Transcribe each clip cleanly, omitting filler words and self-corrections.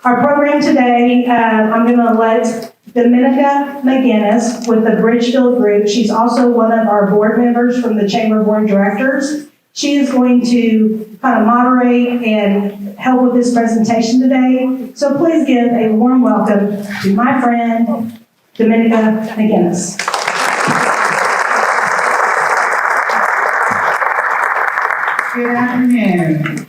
Our program today, I'm going to let Dominica McGinnis with the Bridgefield Group. She's also one of our board members from the Chamber Board of Directors. She is going to kind of moderate and help with this presentation today. So please give a warm welcome to my friend, Dominica McGinnis. Good afternoon.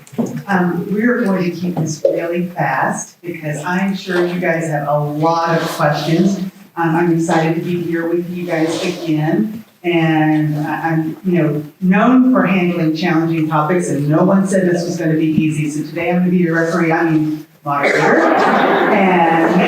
We're going to keep this really fast because I'm sure you guys have a lot of questions. I'm excited to be here with you guys again. And I'm, known for handling challenging topics, and no one said this was going to be easy. So today I'm going to be your referee, moderator. And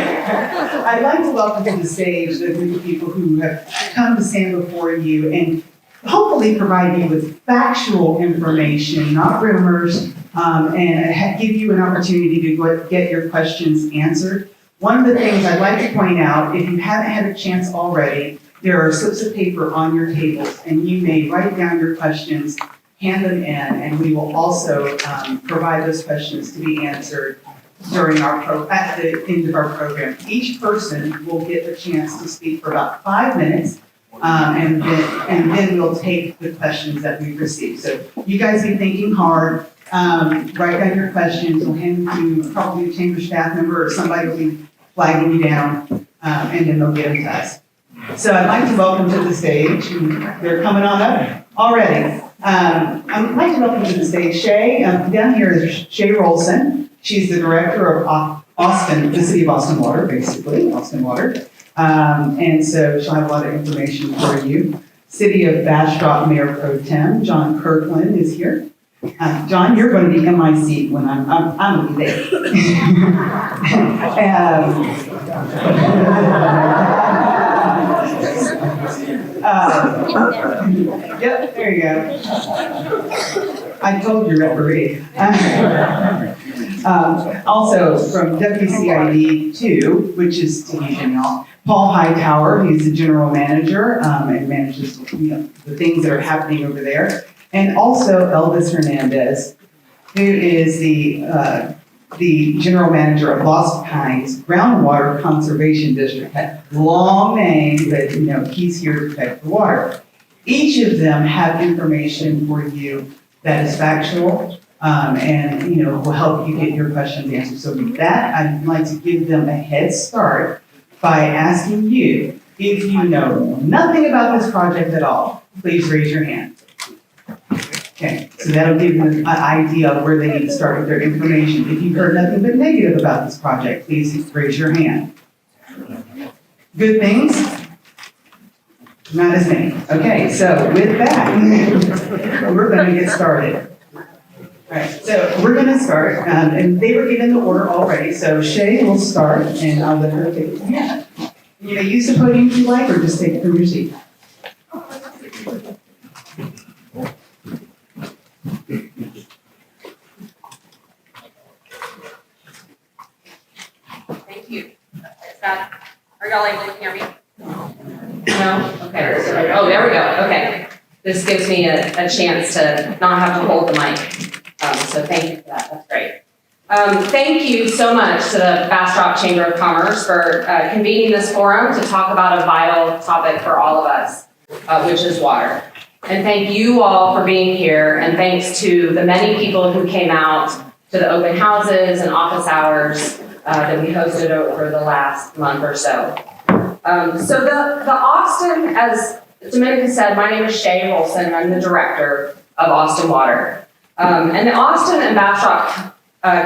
I'd like to welcome to the stage the group of people who have come to stand before you and hopefully provide you with factual information, not rumors, and give you an opportunity to get your questions answered. One of the things I'd like to point out, if you haven't had a chance already, there are slips of paper on your tables, and you may write down your questions, hand them in, and we will also provide those questions to be answered during at the end of our program. Each person will get a chance to speak for about 5 minutes, and then we'll take the questions that we've received. So you guys be thinking hard, write down your questions, we'll hand them to probably a chamber staff member or somebody will be flagging you down, and then they'll get them to us. So I'd like to welcome to the stage, they're coming on up already. I'd like to welcome to the stage Shay. Down here is Shay Rolson. She's the director of the City of Austin Water, basically, Austin Water. And so she'll have a lot of information for you. City of Bastrop Mayor Pro Tem, John Kirkland is here. John, you're going to be in my seat when I'm going to be there. Yep, there you go. I told you, referee. Also from WCID 2, which is Tahitian, y'all. Paul Hightower, he's the general manager and manages the things that are happening over there. And also Elvis Hernandez, who is the general manager of Lost Pines Groundwater Conservation District. That long name, but he's here to protect the water. Each of them have information for you that is factual and will help you get your questions answered. So with that, I'd like to give them a head start by asking you, if you know nothing about this project at all, please raise your hand. Okay, so that'll give them an idea of where they need to start with their information. If you've heard nothing but negative about this project, please raise your hand. Good things? Not as many. Okay, so with that, we're going to get started. All right, so we're going to start, and they were given the order already, so Shay will start, and I'll let her take it from here. You may use the podium if you like, or just take it from your seat. Thank you. Are y'all able to hear me? No? Okay. Oh, there we go. Okay. This gives me a chance to not have to hold the mic. So thank you for that. That's great. Thank you so much to the Bastrop Chamber of Commerce for convening this forum to talk about a vital topic for all of us, which is water. And thank you all for being here, and thanks to the many people who came out to the open houses and office hours that we hosted over the last month or so. So the Austin, as Dominica said, my name is Shay Rolson. I'm the director of Austin Water. And the Austin and Bastrop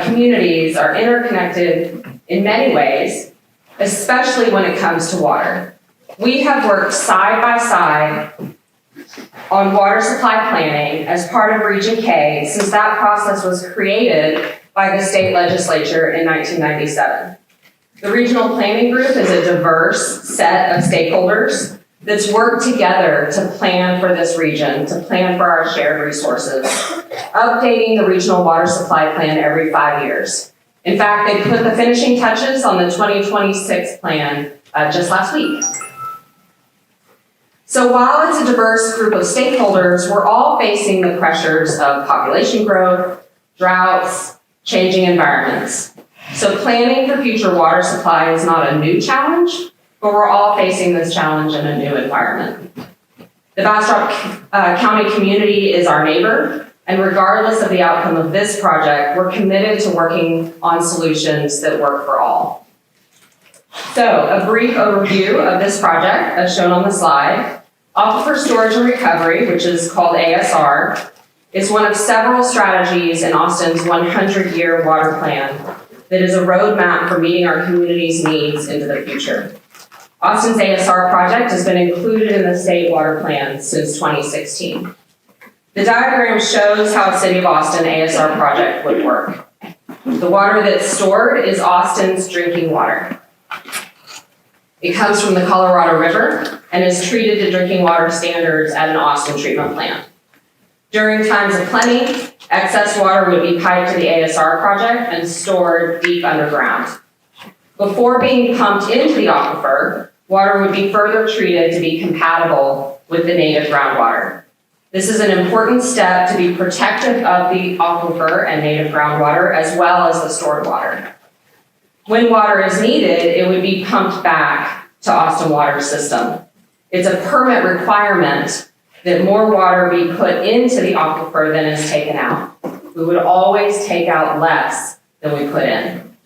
communities are interconnected in many ways, especially when it comes to water. We have worked side by side on water supply planning as part of Region K since that process was created by the state legislature in 1997. The Regional Planning Group is a diverse set of stakeholders that's worked together to plan for this region, to plan for our shared resources, updating the regional water supply plan every 5 years. In fact, they put the finishing touches on the 2026 plan just last week. So while it's a diverse group of stakeholders, we're all facing the pressures of population growth, droughts, changing environments. So planning for future water supply is not a new challenge, but we're all facing this challenge in a new environment. The Bastrop County community is our neighbor, and regardless of the outcome of this project, we're committed to working on solutions that work for all. So, a brief overview of this project, as shown on the slide. Aquifer Storage and Recovery, which is called ASR, is one of several strategies in Austin's 100-year water plan that is a roadmap for meeting our community's needs into the future. Austin's ASR project has been included in the state water plan since 2016. The diagram shows how a City of Austin ASR project would work. The water that's stored is Austin's drinking water. It comes from the Colorado River and is treated to drinking water standards at an Austin treatment plant. During times of plenty, excess water would be piped to the ASR project and stored deep underground. Before being pumped into the aquifer, water would be further treated to be compatible with the native groundwater. This is an important step to be protective of the aquifer and native groundwater, as well as the stored water. When water is needed, it would be pumped back to Austin Water System. It's a permit requirement that more water be put into the aquifer than is taken out. We would always take out less than we put in.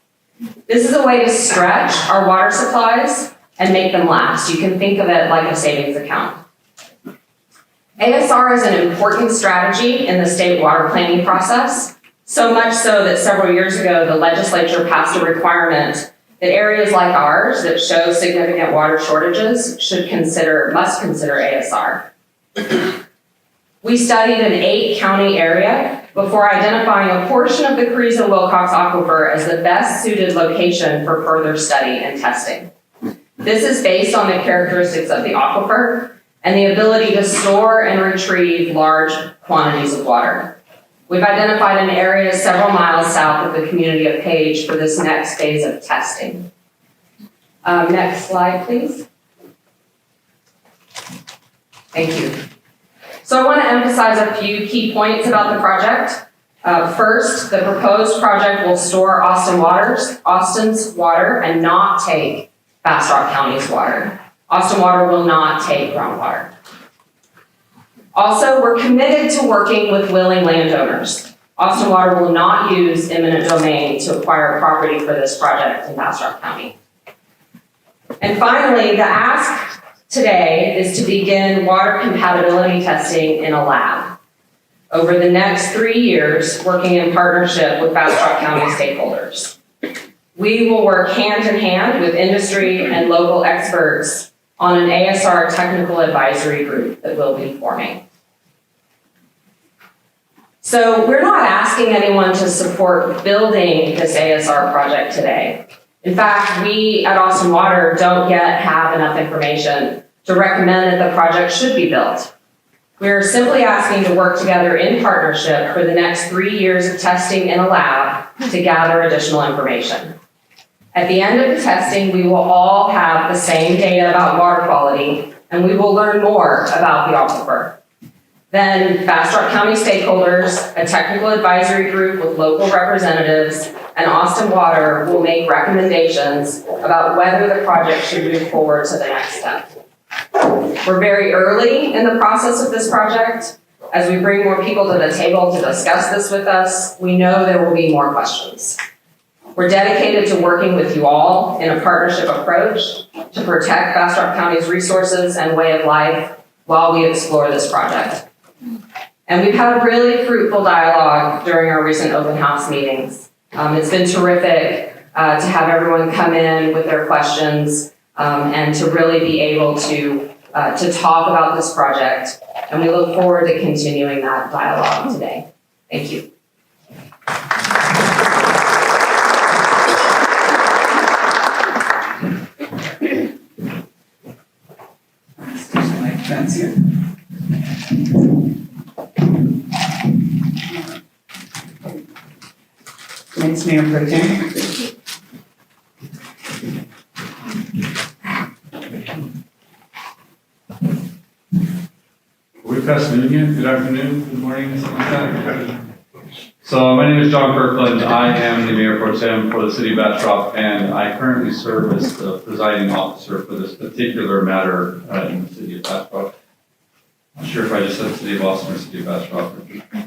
This is a way to stretch our water supplies and make them last. You can think of it like a savings account. ASR is an important strategy in the state water planning process, so much so that several years ago, the legislature passed a requirement that areas like ours that show significant water shortages must consider ASR. We studied an 8-county area before identifying a portion of the Carrizo-Wilcox Aquifer as the best suited location for further study and testing. This is based on the characteristics of the aquifer and the ability to store and retrieve large quantities of water. We've identified an area several miles south of the community of Page for this next phase of testing. Next slide, please. Thank you. So I want to emphasize a few key points about the project. First, the proposed project will store Austin's water and not take Bastrop County's water. Austin Water will not take groundwater. Also, we're committed to working with willing landowners. Austin Water will not use eminent domain to acquire property for this project in Bastrop County. And finally, the ask today is to begin water compatibility testing in a lab over the next 3 years, working in partnership with Bastrop County stakeholders. We will work hand in hand with industry and local experts on an ASR technical advisory group that we'll be forming. So we're not asking anyone to support building this ASR project today. In fact, we at Austin Water don't yet have enough information to recommend that the project should be built. We're simply asking to work together in partnership for the next 3 years of testing in a lab to gather additional information. At the end of the testing, we will all have the same data about water quality, and we will learn more about the aquifer. Then Bastrop County stakeholders, a technical advisory group with local representatives, and Austin Water will make recommendations about whether the project should move forward to the next step. We're very early in the process of this project. As we bring more people to the table to discuss this with us, we know there will be more questions. We're dedicated to working with you all in a partnership approach to protect Bastrop County's resources and way of life while we explore this project. And we've had really fruitful dialogue during our recent open house meetings. It's been terrific to have everyone come in with their questions and to really be able to talk about this project. And we look forward to continuing that dialogue today. Thank you. Fence here. Thanks, Mayor Pro Tem. We're past noon yet? Good afternoon, good morning, something like that. So my name is John Kirkland. I am the Mayor Pro Tem for the City of Bastrop, and I currently serve as the presiding officer for this particular matter in the City of Bastrop. I'm not sure if I just said City of Austin or City of Bastrop, or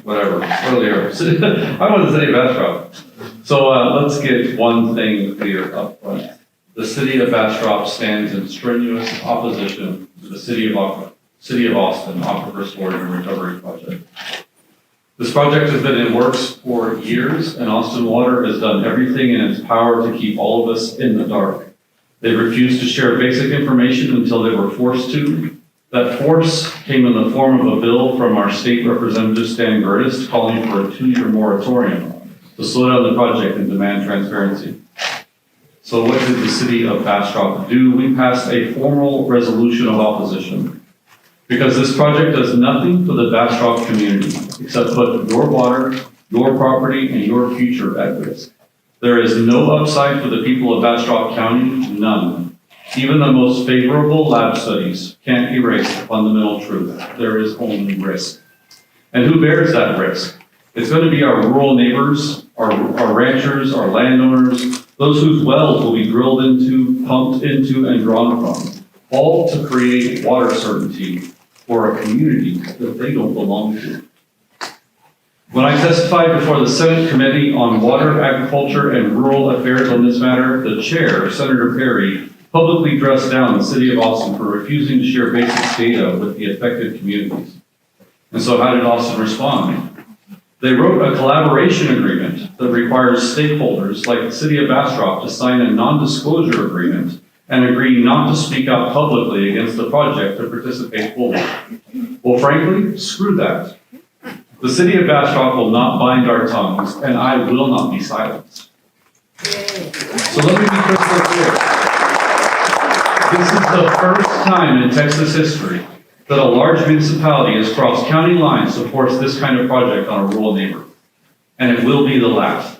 whatever, earlier. I want the City of Bastrop. So let's get one thing clear up front. The City of Bastrop stands in strenuous opposition to the City of Austin Aquifer Storage and Recovery Project. This project has been in works for years, and Austin Water has done everything in its power to keep all of us in the dark. They refused to share basic information until they were forced to. That force came in the form of a bill from our state representative, Stan Gertis, calling for a 2-year moratorium to slow down the project and demand transparency. So what did the City of Bastrop do? We passed a formal resolution of opposition. Because this project does nothing for the Bastrop community except put your water, your property, and your future at risk. There is no upside for the people of Bastrop County, none. Even the most favorable lab studies can't erase the fundamental truth. There is only risk. And who bears that risk? It's going to be our rural neighbors, our ranchers, our landowners, those whose wells will be drilled into, pumped into, and drawn from, all to create water certainty for a community that they don't belong to. When I testified before the Senate Committee on Water, Agriculture, and Rural Affairs on this matter, the chair, Senator Perry, publicly dressed down the City of Austin for refusing to share basic data with the affected communities. And so how did Austin respond? They wrote a collaboration agreement that requires stakeholders like the City of Bastrop to sign a non-disclosure agreement and agree not to speak out publicly against the project to participate fully. Well, frankly, screw that. The City of Bastrop will not bind our tongues, and I will not be silenced. So let me be crystal clear. This is the first time in Texas history that a large municipality has crossed county lines to force this kind of project on a rural neighbor. And it will be the last.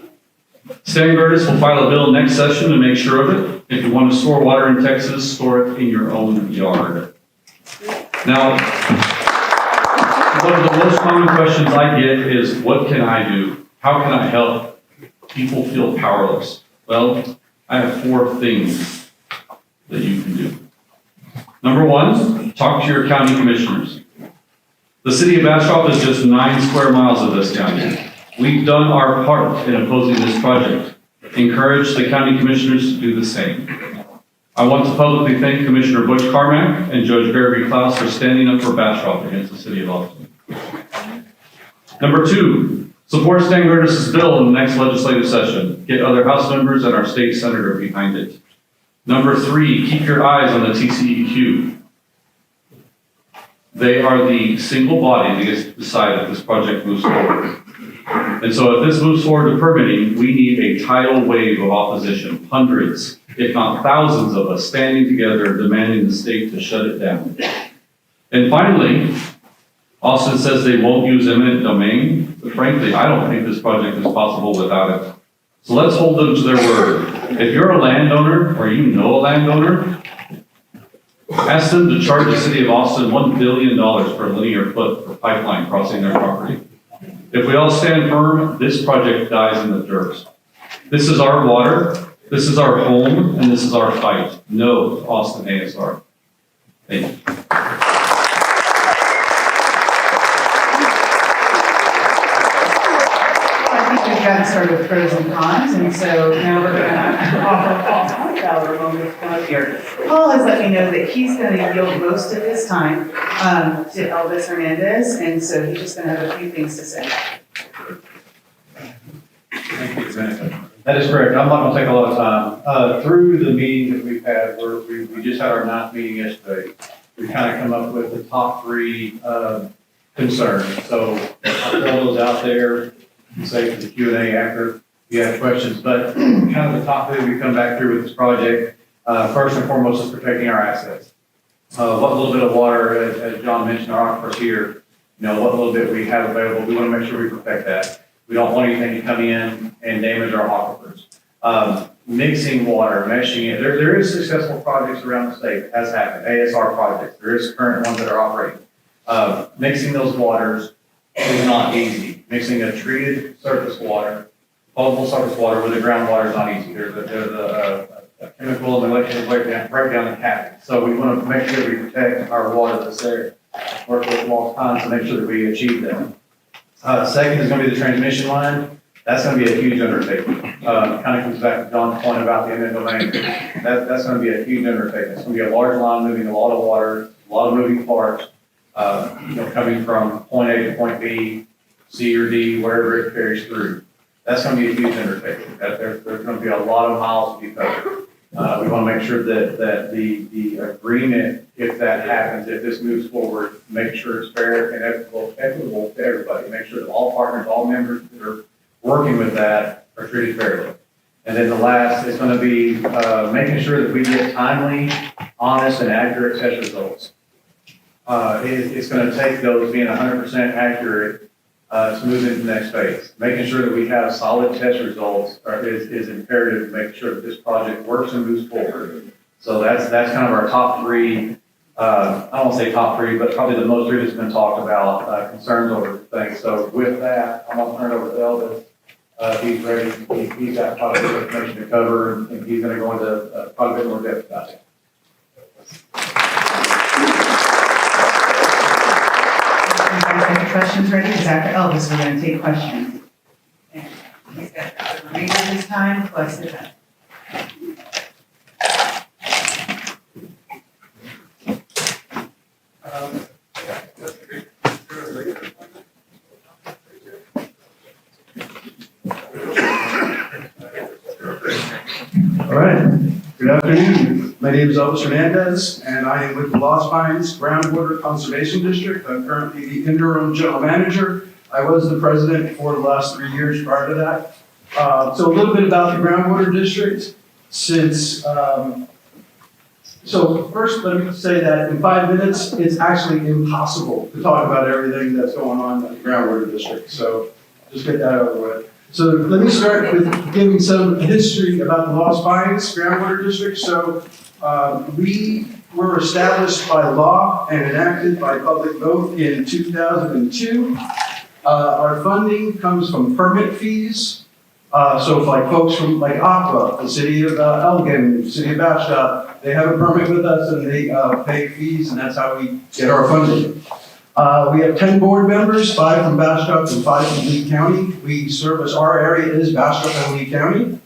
Stan Gertis will file a bill next session to make sure of it. If you want to store water in Texas, store it in your own yard. Now, one of the most common questions I get is, what can I do? How can I help? People feel powerless. Well, I have 4 things that you can do. Number 1, talk to your county commissioners. The City of Bastrop is just 9 square miles of this county. We've done our part in opposing this project. Encourage the county commissioners to do the same. I want to publicly thank Commissioner Butch Carmack and Judge Barry Klaus for standing up for Bastrop against the City of Austin. Number 2, support Stan Gertis' bill in the next legislative session. Get other House members and our state senator behind it. Number 3, keep your eyes on the TCEQ. They are the single body that gets to decide if this project moves forward. And so if this moves forward to permitting, we need a tidal wave of opposition, hundreds, if not thousands of us standing together demanding the state to shut it down. And finally, Austin says they won't use eminent domain, but frankly, I don't think this project is possible without it. So let's hold them to their word. If you're a landowner or you know a landowner, ask them to charge the City of Austin $1 billion per linear foot for pipeline crossing their property. If we all stand firm, this project dies in the dirt. This is our water, this is our home, and this is our fight. No to Austin ASR. Thank you. We've got to start with pros and cons, and so now we're going to offer Paul Hollfowler a moment to come up here. Paul has let me know that he's going to yield most of his time to Elvis Hernandez, and so he's just going to have a few things to say. Thank you, Vanessa. That is correct. I'm not going to take a lot of time. Through the meetings that we've had, we just had our 9th meeting yesterday. We kind of come up with the top 3 concerns. So I'll throw those out there and say for the Q&A after you have questions. But kind of the top 3 we come back through with this project, first and foremost is protecting our assets. What little bit of water, as John mentioned, our aquifers here, what little bit we have available, we want to make sure we protect that. We don't want anything to come in and damage our aquifers. Mixing water, meshing it. There is successful projects around the state that has happened, ASR projects. There is current ones that are operating. Mixing those waters is not easy. mixing a treated surface water, potable surface water with the groundwater is not easy. There's a chemical and electrical breakdown in happening. So we want to make sure we protect our water that's there. Work with Walk Ponds to make sure that we achieve that. Second is going to be the transmission line. That's going to be a huge undertaking. Kind of comes back to John's point about the eminent domain. That's going to be a huge undertaking. It's going to be a large line moving a lot of water, a lot of moving parts, coming from point A to point B, C or D, wherever it carries through. That's going to be a huge undertaking. There's going to be a lot of miles to be covered. We want to make sure that the agreement, if that happens, if this moves forward, make sure it's fair and equitable to everybody. Make sure that all partners, all members that are working with that are treated fairly. And then the last is going to be making sure that we get timely, honest, and accurate test results. It's going to take those being 100% accurate to move into the next phase. Making sure that we have solid test results is imperative to make sure that this project works and moves forward. So that's kind of our top three, I don't want to say top three, but probably the most three that's been talked about, concerns over things. So with that, I'm going to turn it over to Elvis. He's ready. He's got quite a bit of information to cover, and he's going to go into quite a bit more depth about it. You guys have your questions ready? Because after Elvis, we're going to take questions. And he's got the remainder of his time plus the time. All right, good afternoon. My name is Elvis Hernandez, and I am with the Lost Pines Groundwater Conservation District. I'm currently the interim general manager. I was the president for the last 3 years prior to that. So a little bit about the groundwater district. So first, let me say that in 5 minutes, it's actually impossible to talk about everything that's going on in the groundwater district. So just get that over with. So let me start with giving some history about the Lost Pines Groundwater District. So we were established by law and enacted by public vote in 2002. Our funding comes from permit fees. So if like folks from like Aquifer, the city of Elgin, the city of Bastrop, they have a permit with us and they pay fees, and that's how we get our funding. We have 10 board members, 5 from Bastrop and 5 from Lee County. We service, our area is Bastrop and Lee County,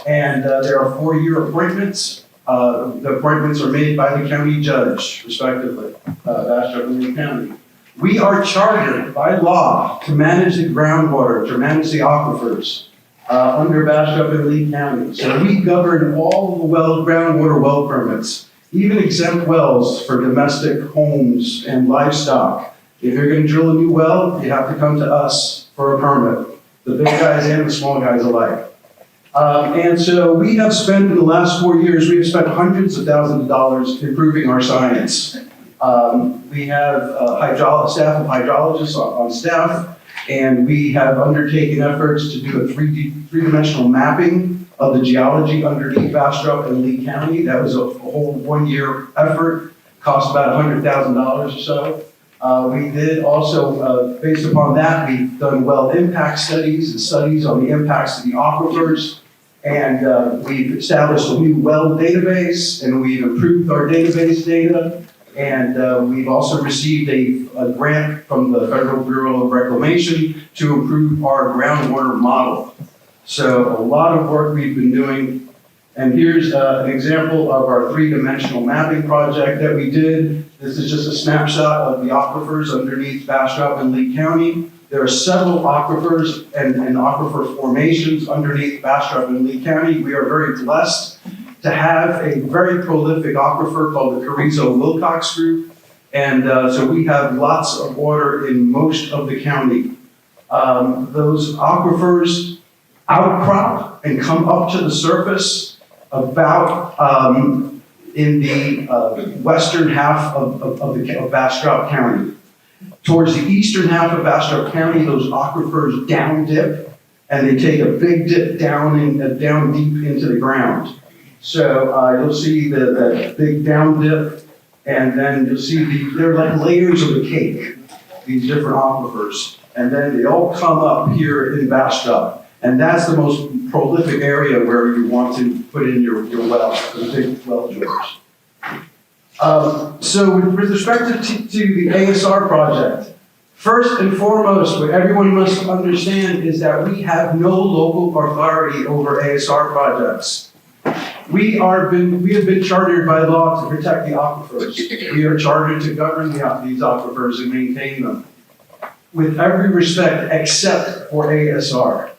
and there are 4-year appointments. The appointments are made by the county judge, respectively, Bastrop and Lee County. We are chartered by law to manage the groundwater, to manage the aquifers under Bastrop and Lee County. So we govern all the groundwater well permits, even exempt wells for domestic homes and livestock. If you're going to drill a new well, you have to come to us for a permit, the big guys and the small guys alike. And so we have spent in the last 4 years, we have spent hundreds of thousands of dollars improving our science. We have staff of hydrologists on staff, and we have undertaken efforts to do a three-dimensional mapping of the geology underneath Bastrop and Lee County. That was a whole 1-year effort, cost about $100,000 or so. We did also, based upon that, we've done well impact studies and studies on the impacts to the aquifers. And we've established a new well database, and we've improved our database data. And we've also received a grant from the Federal Bureau of Reclamation to improve our groundwater model. So a lot of work we've been doing. And here's an example of our 3-dimensional mapping project that we did. This is just a snapshot of the aquifers underneath Bastrop and Lee County. There are several aquifers and aquifer formations underneath Bastrop and Lee County. We are very blessed to have a very prolific aquifer called the Carrizo-Wilcox Group. And so we have lots of water in most of the county. Those aquifers outcrop and come up to the surface about in the western half of Bastrop County. Towards the eastern half of Bastrop County, those aquifers down dip, and they take a big dip down deep into the ground. So you'll see the big down dip, and then you'll see they're like layers of a cake, these different aquifers. and then they all come up here in Bastrop. And that's the most prolific area where you want to put in your well, the big well drawers. So with respect to the ASR project, first and foremost, what everyone must understand is that we have no local authority over ASR projects. We have been chartered by law to protect the aquifers. We are chartered to govern these aquifers and maintain them, with every respect except for ASR.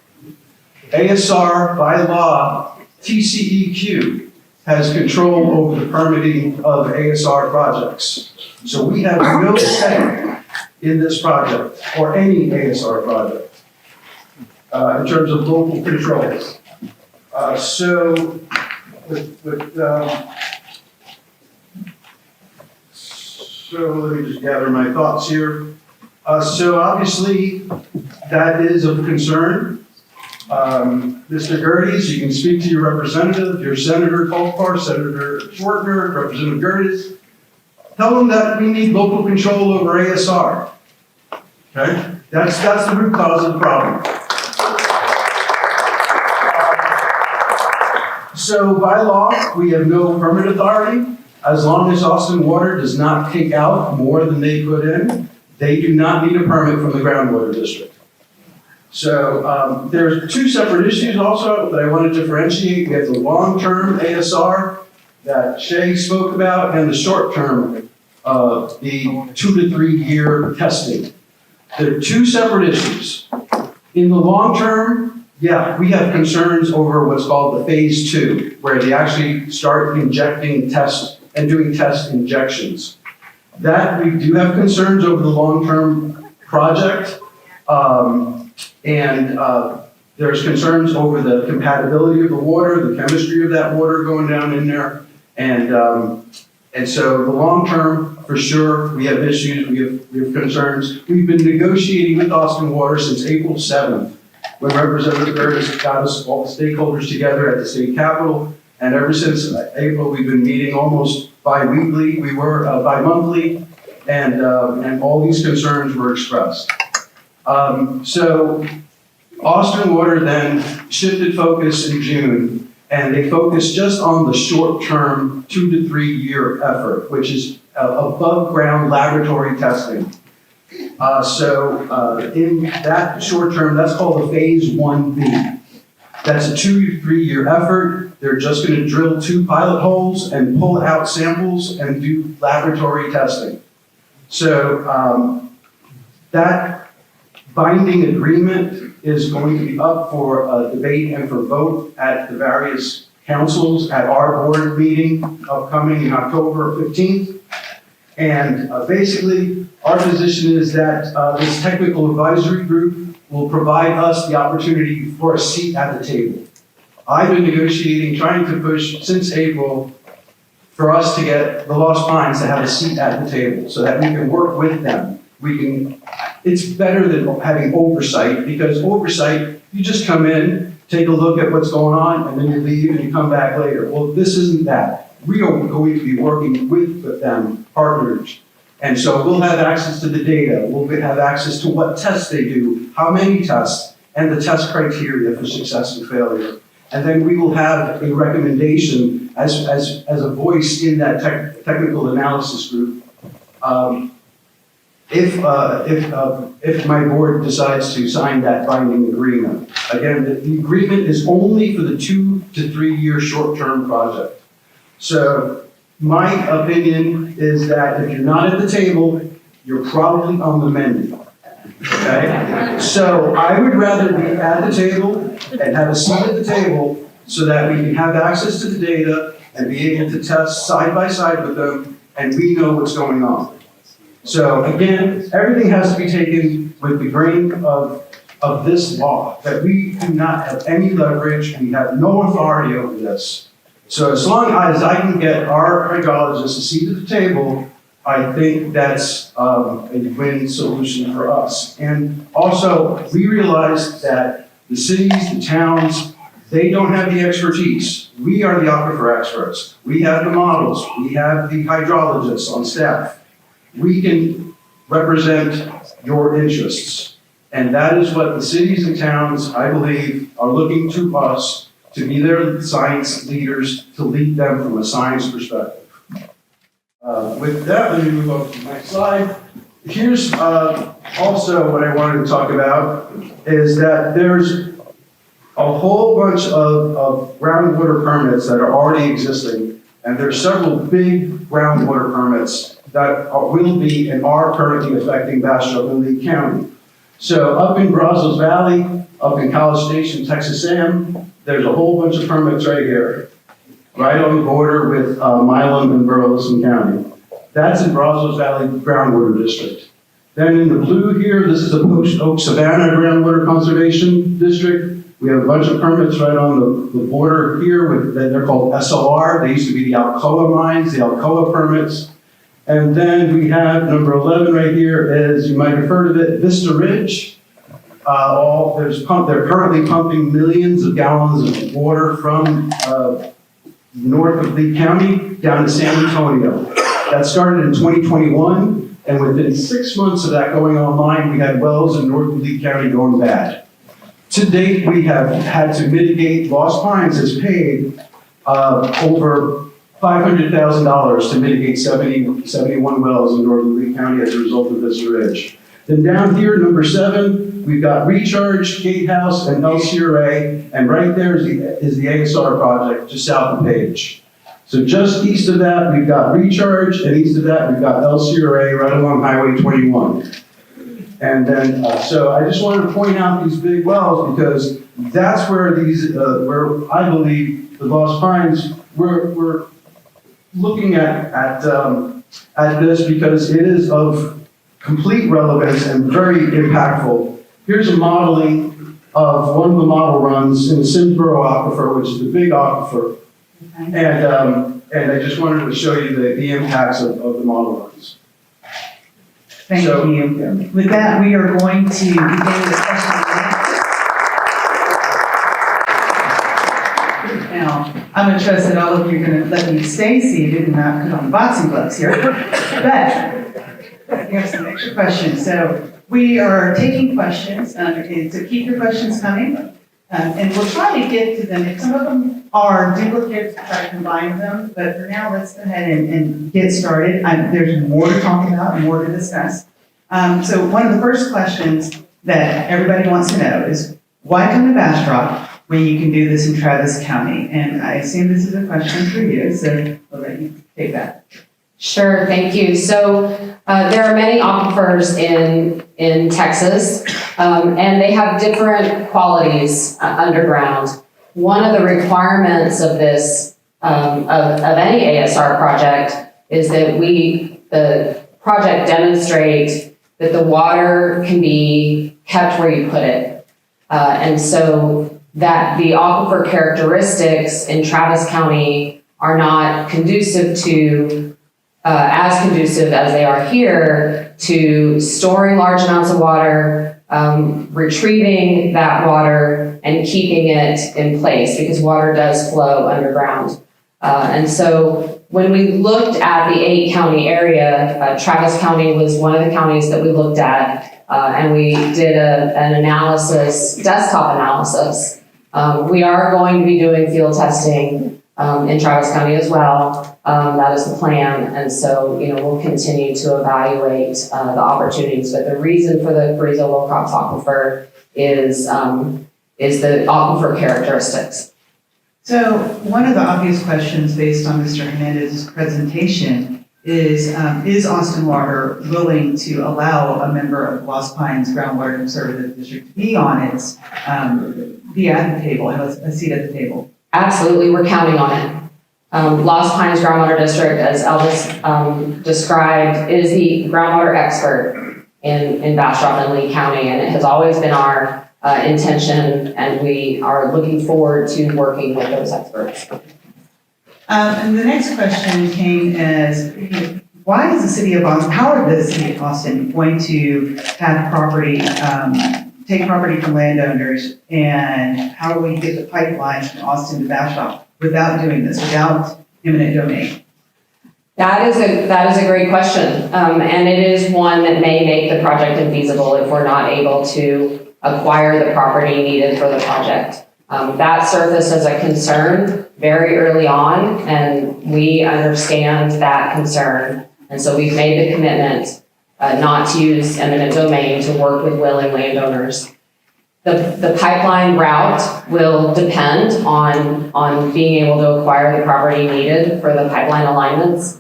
ASR, by law, TCEQ, has control over the permitting of ASR projects. So we have no say in this project, or any ASR project, in terms of local controls. So let me just gather my thoughts here. So obviously, that is of concern. Mr. Gerdes, you can speak to your representative, your Senator Colpar, Senator Schwartner, Representative Gerdes. Tell them that we need local control over ASR. Okay? That's the root cause of the problem. So by law, we have no permit authority. As long as Austin Water does not take out more than they put in, they do not need a permit from the groundwater district. So there's two separate issues also that I want to differentiate. We have the long-term ASR that Shay spoke about and the short-term, the 2 to 3 year testing. They're two separate issues. In the long term, yeah, we have concerns over what's called the phase 2, where they actually start injecting tests and doing test injections. That we do have concerns over the long-term project. There's concerns over the compatibility of the water, the chemistry of that water going down in there. And so the long term, for sure, we have issues, we have concerns. We've been negotiating with Austin Water since April 7th, when Representative Gerdes got us all the stakeholders together at the state capitol. And ever since April, we've been meeting almost bi-weekly, we were bi-monthly, and all these concerns were expressed. So Austin Water then shifted focus in June, and they focused just on the short-term 2 to 3 year effort, which is above ground laboratory testing. In that short term, that's called a phase 1B. That's a 2 to 3 year effort. They're just going to drill 2 pilot holes and pull out samples and do laboratory testing. So that binding agreement is going to be up for debate and for vote at the various councils at our board meeting upcoming in October 15th. And basically, our position is that this technical advisory group will provide us the opportunity for a seat at the table. I've been negotiating, trying to push since April for us to get the Lost Pines to have a seat at the table so that we can work with them. It's better than having oversight, because oversight, you just come in, take a look at what's going on, and then you leave and you come back later. Well, this isn't that. We are going to be working with them, partners. And so we'll have access to the data, we'll have access to what tests they do, how many tests, and the test criteria for success and failure. And then we will have a recommendation as a voice in that technical analysis group. If my board decides to sign that binding agreement. Again, the agreement is only for the 2 to 3 year short-term project. So my opinion is that if you're not at the table, you're probably on the menu. Okay? So I would rather be at the table and have a seat at the table so that we can have access to the data and be able to test side by side with them, and we know what's going on. So again, everything has to be taken with the grain of this law, that we do not have any leverage, we have no authority over this. So as long as I can get our hydrologist a seat at the table, I think that's a win solution for us. And also, we realize that the cities, the towns, they don't have the expertise. We are the aquifer experts. We have the models. We have the hydrologists on staff. We can represent your interests. And that is what the cities and towns, I believe, are looking to us to be their science leaders, to lead them from a science perspective. With that, let me move on to the next slide. Here's also what I wanted to talk about is that there's a whole bunch of groundwater permits that are already existing, and there's several big groundwater permits that will be and are currently affecting Bastrop and Lee County. So up in Brazos Valley, up in College Station, Texas A&M, there's a whole bunch of permits right here, right on the border with Milam and Burleson County. That's in Brazos Valley Groundwater District. Then in the blue here, this is the Post Oak Savannah Groundwater Conservation District. We have a bunch of permits right on the border here with, they're called SOR. They used to be the Alcoa mines, the Alcoa permits. And then we have number 11 right here is, you might have heard of it, Vista Ridge. They're currently pumping millions of gallons of water from north of Lee County down to San Antonio. That started in 2021, and within 6 months of that going online, we had wells in north of Lee County going bad. To date, we have had to mitigate, Lost Pines has paid over $500,000 to mitigate 71 wells in northern Lee County as a result of this ridge. Then down here, number 7, we've got Recharge, Gatehouse, and LCRA, and right there is the ASR project, just south of Page. So just east of that, we've got Recharge, and east of that, we've got LCRA right along Highway 21. And then, so I just wanted to point out these big wells because that's where these, where I believe the Lost Pines, we're looking at this because it is of complete relevance and very impactful. Here's a modeling of one of the model runs in the Simsboro Aquifer, which is the big aquifer. And I just wanted to show you the impacts of the model runs. Thank you. With that, we are going to begin the discussion. Now, I'm going to trust that all of you are going to let me stay seated and not put on boxing gloves here. But we have some extra questions. So we are taking questions, so keep your questions coming. And we'll try to get to them. If some of them are duplicates, we'll try to combine them. But for now, let's go ahead and get started. There's more to talk about and more to discuss. So one of the first questions that everybody wants to know is, why come to Bastrop when you can do this in Travis County? And I assume this is a question for you, so I'll let you take that. Sure, thank you. So there are many aquifers in Texas, and they have different qualities underground. One of the requirements of this, of any ASR project, is that the project demonstrate that the water can be kept where you put it. And so that the aquifer characteristics in Travis County are not conducive to as conducive as they are here to storing large amounts of water, retrieving that water, and keeping it in place because water does flow underground. And so when we looked at the 8-county area, Travis County was one of the counties that we looked at, and we did an analysis, desktop analysis. We are going to be doing field testing in Travis County as well. That is the plan, and so we'll continue to evaluate the opportunities. But the reason for the Carrizo Wilcox Aquifer is the aquifer characteristics. So one of the obvious questions based on Mr. Hernandez's presentation is Austin Water willing to allow a member of Lost Pines Groundwater Conservative District to be on its, be at the table, have a seat at the table? Absolutely, we're counting on it. Lost Pines Groundwater District, as Elvis described, is the groundwater expert in Bastrop and Lee County, and it has always been our intention, and we are looking forward to working with those experts. And the next question came as, why is the city of Austin, how are the city of Austin going to have property, take property from landowners, and how do we get the pipelines from Austin to Bastrop without doing this, without eminent domain? That is a great question. And it is one that may make the project infeasible if we're not able to acquire the property needed for the project. That surfaced as a concern very early on, and we understand that concern. And so we've made the commitment not to use eminent domain, to work with willing landowners. The pipeline route will depend on being able to acquire the property needed for the pipeline alignments.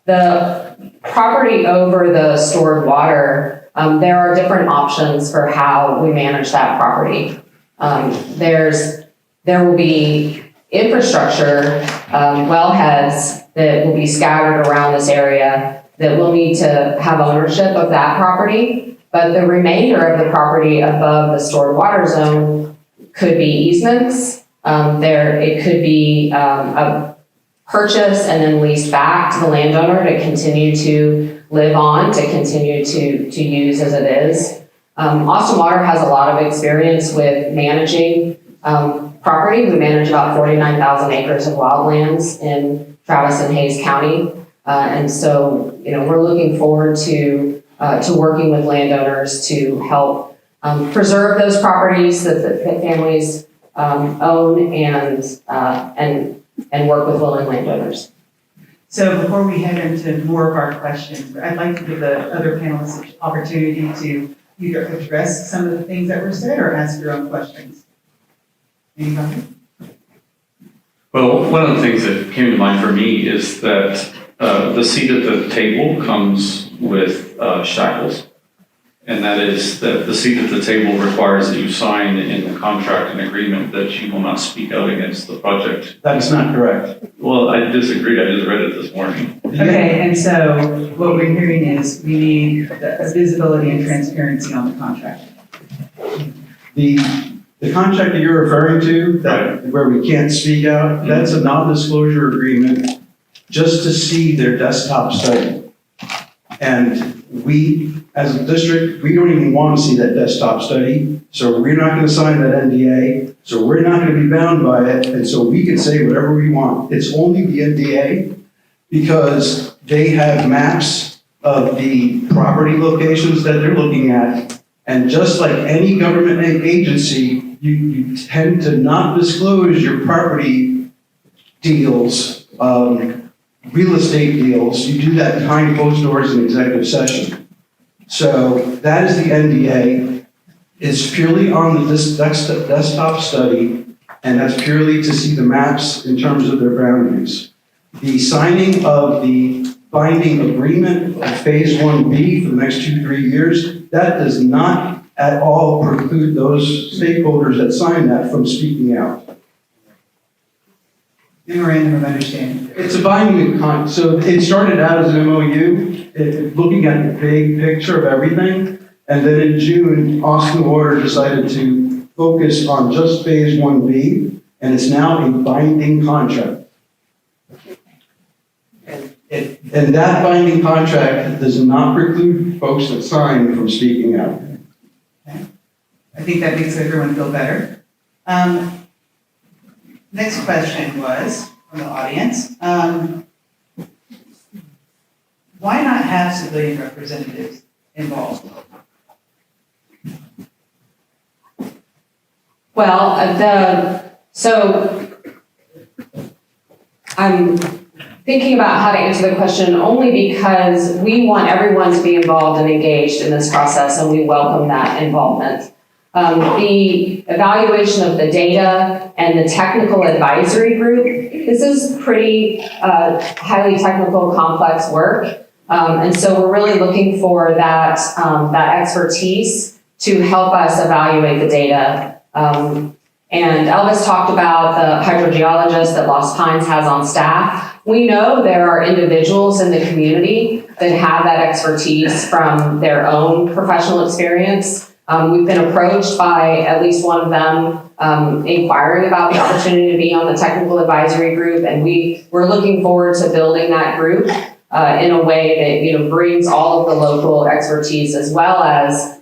The property over the stored water, there are different options for how we manage that property. There will be infrastructure, wellheads that will be scattered around this area that will need to have ownership of that property. But the remainder of the property above the stored water zone could be easements. It could be a purchase and then leased back to the landowner to continue to live on, to continue to use as it is. Austin Water has a lot of experience with managing property. We manage about 49,000 acres of wildlands in Travis and Hayes County. And so, we're looking forward to working with landowners to help preserve those properties that families own and work with willing landowners. So before we head into more of our questions, I'd like to give the other panelists an opportunity to either address some of the things that were said or ask your own questions. Anybody? Well, one of the things that came to mind for me is that the seat at the table comes with shackles. And that is that the seat at the table requires that you sign in the contract an agreement that you will not speak out against the project. That's not correct. Well, I disagreed. I just read it this morning. Okay, and so what we're hearing is we need the visibility and transparency on the contract. The contract that you're referring to, where we can't speak out, that's a non-disclosure agreement just to see their desktop study. And we, as a district, we don't even want to see that desktop study, so we're not going to sign that NDA, so we're not going to be bound by it, and so we can say whatever we want. It's only the NDA because they have maps of the property locations that they're looking at, and just like any government agency, you tend to not disclose your property deals, real estate deals. You do that behind closed doors in executive session. So that is the NDA. It's purely on the desktop study, and that's purely to see the maps in terms of their boundaries. The signing of the binding agreement of Phase 1B for the next 2-3 years, that does not at all preclude those stakeholders that sign that from speaking out. Memorandum of understanding. It's a binding so it started out as an MOU, looking at the big picture of everything, and then in June, Austin Water decided to focus on just Phase 1B, and it's now a binding contract. And that binding contract does not preclude folks that sign from speaking out. Okay. I think that makes everyone feel better. Next question was from the audience. Why not have civilian representatives involved? Well, so I'm thinking about how to answer the question only because we want everyone to be involved and engaged in this process, and we welcome that involvement. The evaluation of the data and the technical advisory group, this is pretty highly technical, complex work. And so we're really looking for that expertise to help us evaluate the data. And Elvis talked about the hydrogeologist that Lost Pines has on staff. We know there are individuals in the community that have that expertise from their own professional experience. We've been approached by at least one of them inquiring about the opportunity to be on the technical advisory group, and we're looking forward to building that group in a way that brings all of the local expertise as well as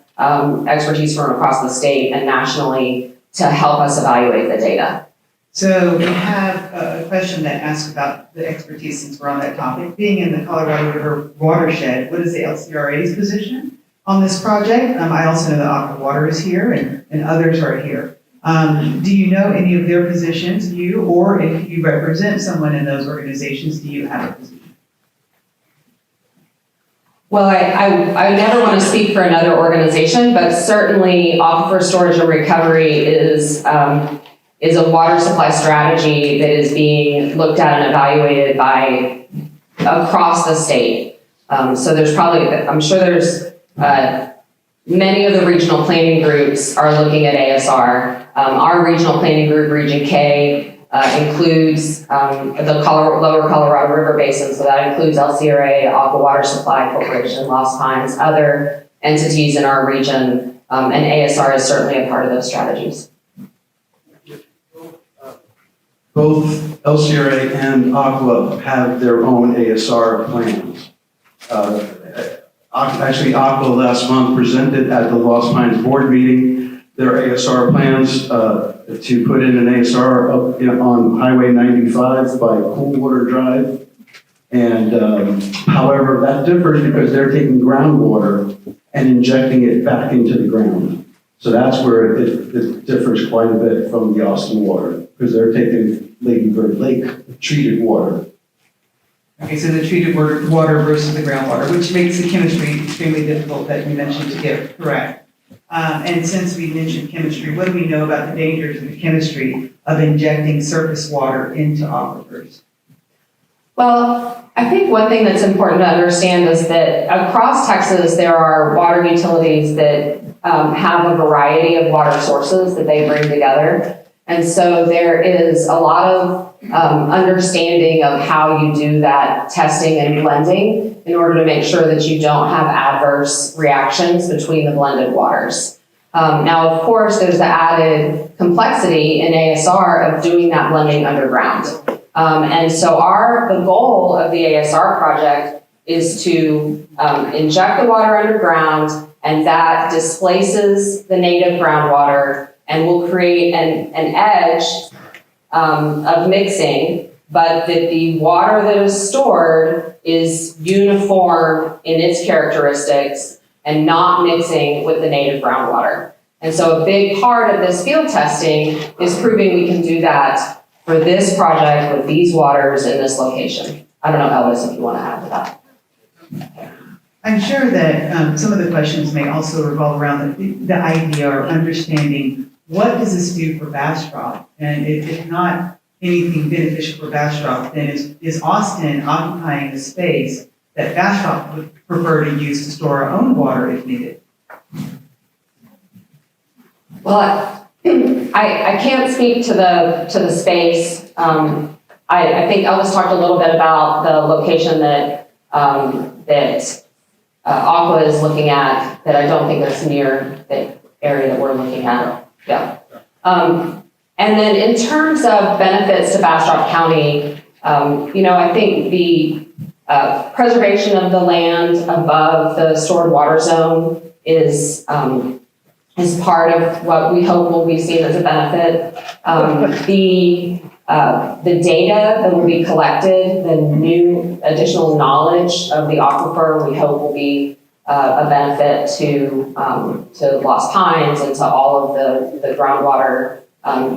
expertise from across the state and nationally to help us evaluate the data. So we have a question that asks about the expertise since we're on that topic. Being in the Colorado River watershed, what is the LCRA's position on this project? I also know that Aqua Water is here and others are here. Do you know any of their positions, you, or if you represent someone in those organizations, do you have a position? Well, I never want to speak for another organization, but certainly Aquifer Storage and Recovery is a water supply strategy that is being looked at and evaluated by across the state. So there's probably, I'm sure there's many of the regional planning groups are looking at ASR. Our regional planning group, Region K, includes the Lower Colorado River Basin, so that includes LCRA, Aqua Water Supply Corporation, Lost Pines, other entities in our region, and ASR is certainly a part of those strategies. Both LCRA and Aqua have their own ASR plans. Actually, Aqua last month presented at the Lost Pines board meeting their ASR plans to put in an ASR up on Highway 95 by Coolwater Drive. And however, that differs because they're taking groundwater and injecting it back into the ground. So that's where it differs quite a bit from the Austin water, because they're taking Lady Bird Lake treated water. Okay, so the treated water versus the groundwater, which makes the chemistry extremely difficult that you mentioned to get correct. And since we mentioned chemistry, what do we know about the dangers of the chemistry of injecting surface water into aquifers? Well, I think one thing that's important to understand is that across Texas, there are water utilities that have a variety of water sources that they bring together. And so there is a lot of understanding of how you do that testing and blending in order to make sure that you don't have adverse reactions between the blended waters. Now, of course, there's the added complexity in ASR of doing that blending underground. And so the goal of the ASR project is to inject the water underground, and that displaces the native groundwater and will create an edge of mixing, but that the water that is stored is uniform in its characteristics and not mixing with the native groundwater. And so a big part of this field testing is proving we can do that for this project with these waters in this location. I don't know, Elvis, if you want to add to that. I'm sure that some of the questions may also revolve around the idea or understanding what does this do for Bastrop? And if not anything beneficial for Bastrop, then is Austin occupying the space that Bastrop would prefer to use to store our own water if needed? Well, I can't speak to the space. I think Elvis talked a little bit about the location that Aqua is looking at, that I don't think that's near the area that we're looking at. Yeah. And then in terms of benefits to Bastrop County, I think the preservation of the land above the stored water zone is part of what we hope will be seen as a benefit. The data that will be collected, the new additional knowledge of the aquifer, we hope will be a benefit to Lost Pines and to all of the groundwater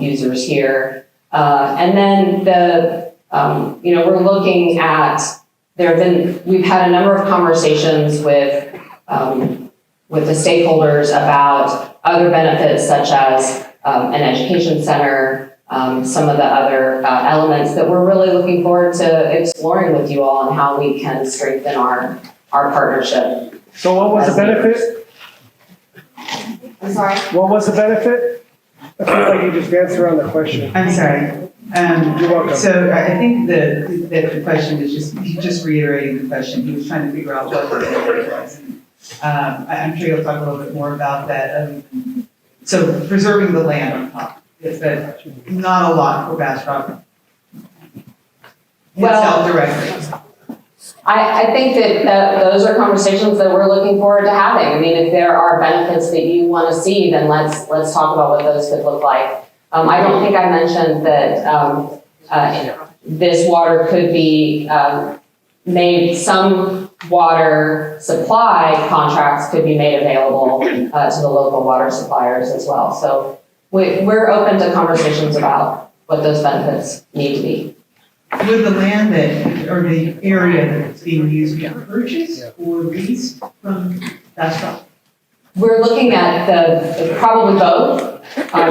users here. And then we're looking at, we've had a number of conversations with the stakeholders about other benefits such as an education center, some of the other elements that we're really looking forward to exploring with you all and how we can strengthen our partnership. So what was the benefit? I'm sorry? What was the benefit? I feel like you just answered on the question. I'm sorry. You're welcome. So I think that the question is he just reiterating the question. He was trying to figure out what the benefit was. I'm sure you'll talk a little bit more about that. So preserving the land on top is that not a lot for Bastrop. Well, Self-directed. I think that those are conversations that we're looking forward to having. I mean, if there are benefits that you want to see, then let's talk about what those could look like. I don't think I mentioned that this water could be made, some water supply contracts could be made available to the local water suppliers as well. So we're open to conversations about what those benefits need to be. Would the land that, or the area that's being used be purchased or leased from Bastrop? We're looking at probably both.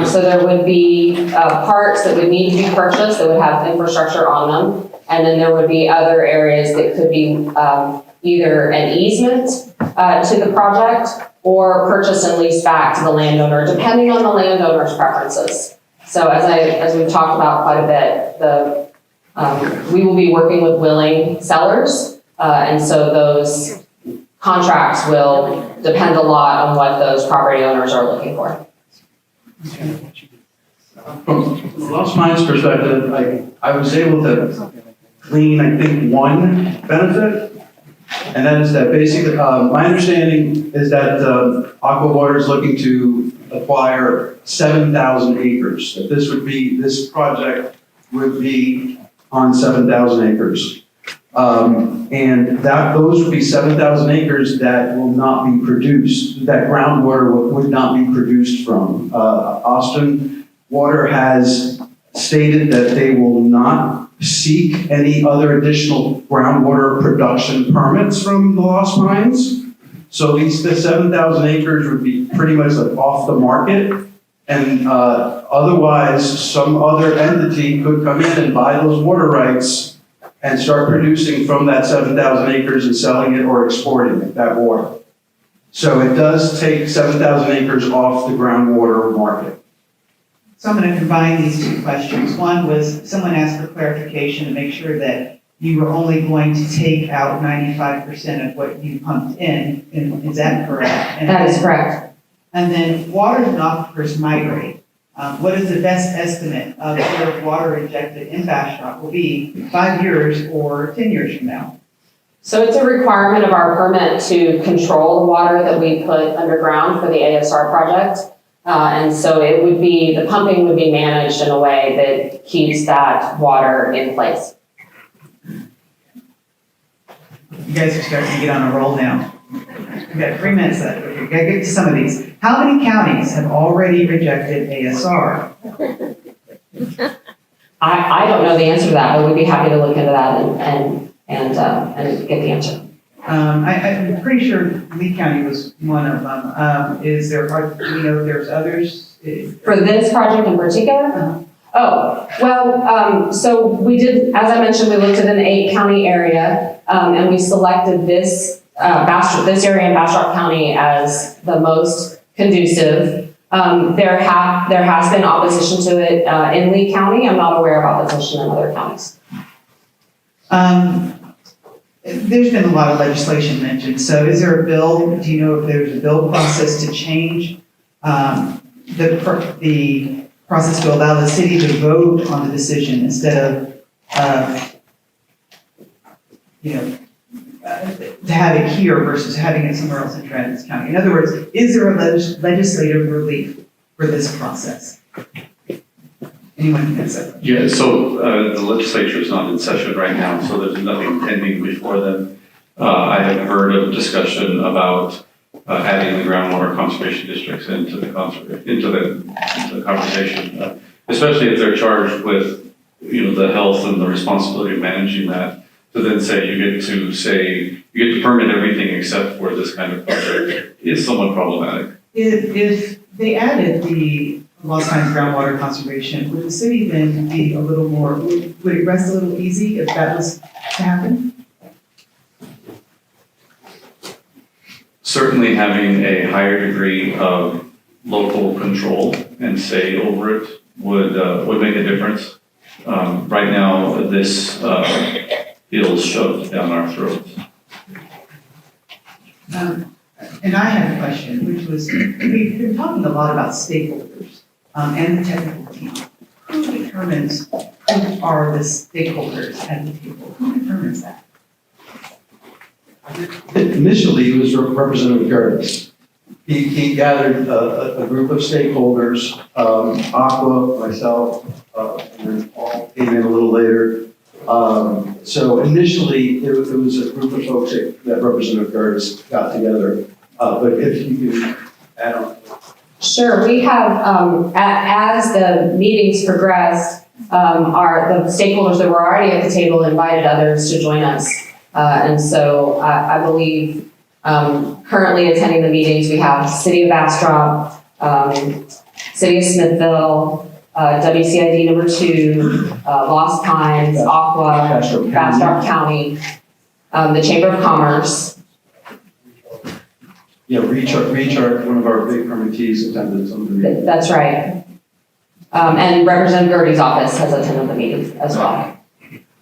So there would be parts that would need to be purchased that would have infrastructure on them. And then there would be other areas that could be either an easement to the project or purchase and lease back to the landowner, depending on the landowner's preferences. So as we've talked about quite a bit, we will be working with willing sellers. And so those contracts will depend a lot on what those property owners are looking for. From the Lost Mines perspective, I was able to glean, I think, one benefit. And that is that basically, my understanding is that Aquifer is looking to acquire 7,000 acres. That this project would be on 7,000 acres. And those would be 7,000 acres that will not be produced, that groundwater would not be produced from. Austin Water has stated that they will not seek any other additional groundwater production permits from the Lost Mines. So the 7,000 acres would be pretty much like off the market. And otherwise, some other entity could come in and buy those water rights and start producing from that 7,000 acres and selling it or exporting it, that water. So it does take 7,000 acres off the groundwater market. So I'm going to combine these two questions. One was, someone asked for clarification to make sure that you were only going to take out 95% of what you pumped in. Is that correct? That is correct. And then waters and aquifers migrate. What is the best estimate of where water injected in Bastrop will be 5 years or 10 years from now? So it's a requirement of our permit to control the water that we put underground for the ASR project. And so the pumping would be managed in a way that keeps that water in place. You guys are starting to get on a roll now. We've got 3 minutes left. We've got to get to some of these. How many counties have already rejected ASR? I don't know the answer to that, but we'd be happy to look into that and get the answer. I'm pretty sure Lee County was one of them. Do you know if there's others? For this project in particular? Oh, well, so we did, as I mentioned, we looked at an 8-county area, and we selected this area in Bastrop County as the most conducive. There has been opposition to it in Lee County. I'm not aware of opposition in other counties. There's been a lot of legislation mentioned. So is there a bill? Do you know if there's a bill process to change the process to allow the city to vote on the decision instead of, to have it here versus having it somewhere else in Travis County? In other words, is there a legislative relief for this process? Anyone can answer that? Yeah, so the legislature is not in session right now, so there's nothing pending before them. I have heard of discussion about adding the groundwater conservation districts into the conversation, especially if they're charged with, the health and the responsibility of managing that. To then say you get to permit everything except for this kind of project is somewhat problematic. If they added the Lost Mines groundwater conservation, would the city then be a little more, would it rest a little easy if that was to happen? Certainly having a higher degree of local control and say over it would make a difference. Right now, this feels shoved down our throats. And I had a question, which was, we've been talking a lot about stakeholders and the technical team. Who determines who are the stakeholders at the table? Who determines that? Initially, it was Representative Curtis. he gathered a group of stakeholders, Aqua, myself, and then Paul came in a little later. So initially, it was a group of folks that Representative Curtis got together. But if you could add on. Sure, we have, as the meetings progressed, the stakeholders that were already at the table invited others to join us. And so I believe currently attending the meetings, we have City of Bastrop, City of Smithville, WCID number 2, Lost Pines, Aqua, Bastrop County, the Chamber of Commerce. Yeah, Reach, one of our big permittees attended some of the meetings. That's right. And Representative Gertie's office has attended the meetings as well.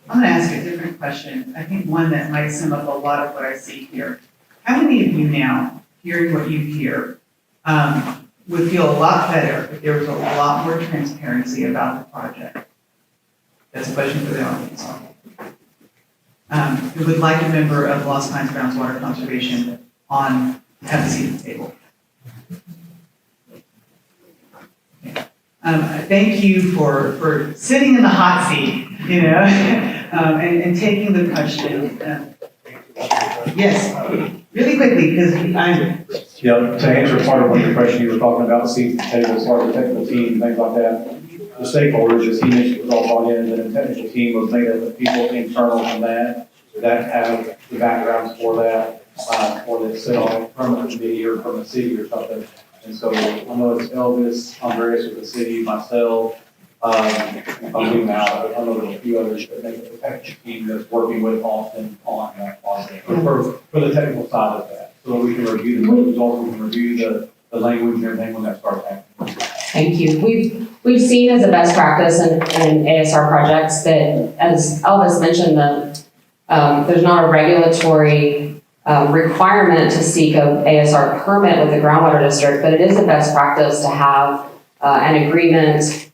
I'm gonna ask a different question. I think one that might sum up a lot of what I see here. How many of you now, hearing what you hear, would feel a lot better if there was a lot more transparency about the project? That's a question for the audience. Who would like a member of Lost Pines Groundwater Conservation have a seat at the table? Thank you for sitting in the hot seat, you know, and taking the question. Yes, really quickly, because I'm. Yeah, to answer part of what your question you were talking about, seats at the table, as far as the technical team, things like that. The stakeholders, as he mentioned, was all brought in, and then the technical team was made up of people internal from that have the backgrounds for that, or that sit on a permanent committee or from the city or something. And so I know it's Elvis, Andreas with the city, myself, if I'm leaving out, I know there's a few others that make up the technical team that's working with Austin on that project, for the technical side of that. So we can review the results, we can review the language and everything when that starts happening. Thank you. We've seen as a best practice in ASR projects that, as Elvis mentioned, there's not a regulatory requirement to seek a ASR permit with the groundwater district, but it is a best practice to have an agreement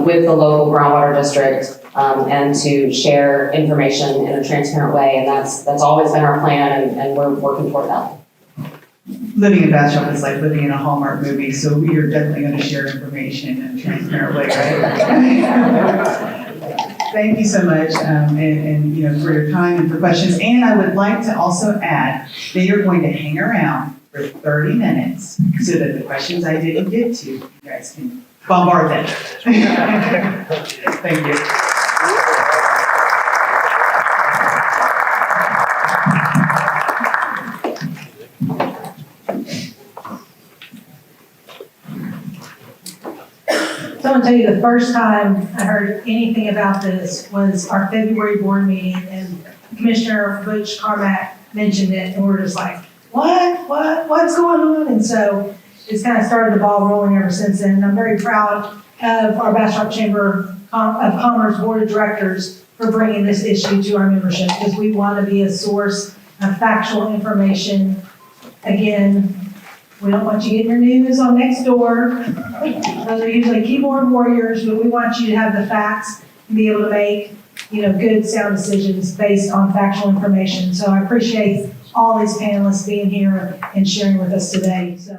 with the local groundwater district and to share information in a transparent way. And that's always been our plan, and we're working toward that. Living in Bastrop is like living in a Hallmark movie, so we are definitely going to share information in a transparent way, right? Thank you so much, and you know, for your time and for questions. And I would like to also add that you're going to hang around for 30 minutes so that the questions I didn't get to, you guys can bombard them. Thank you. So I'm gonna tell you, the first time I heard anything about this was our February board meeting, and Commissioner Butch Carmack mentioned it, and we're just like, what's going on? And so it's kind of started the ball rolling ever since then. And I'm very proud of our Bastrop Chamber of Commerce Board of Directors for bringing this issue to our membership, because we want to be a source of factual information. Again, we don't want you getting your news on Nextdoor. Those are usually keyboard warriors, but we want you to have the facts and be able to make, good, sound decisions based on factual information. So I appreciate all these panelists being here and sharing with us today. So.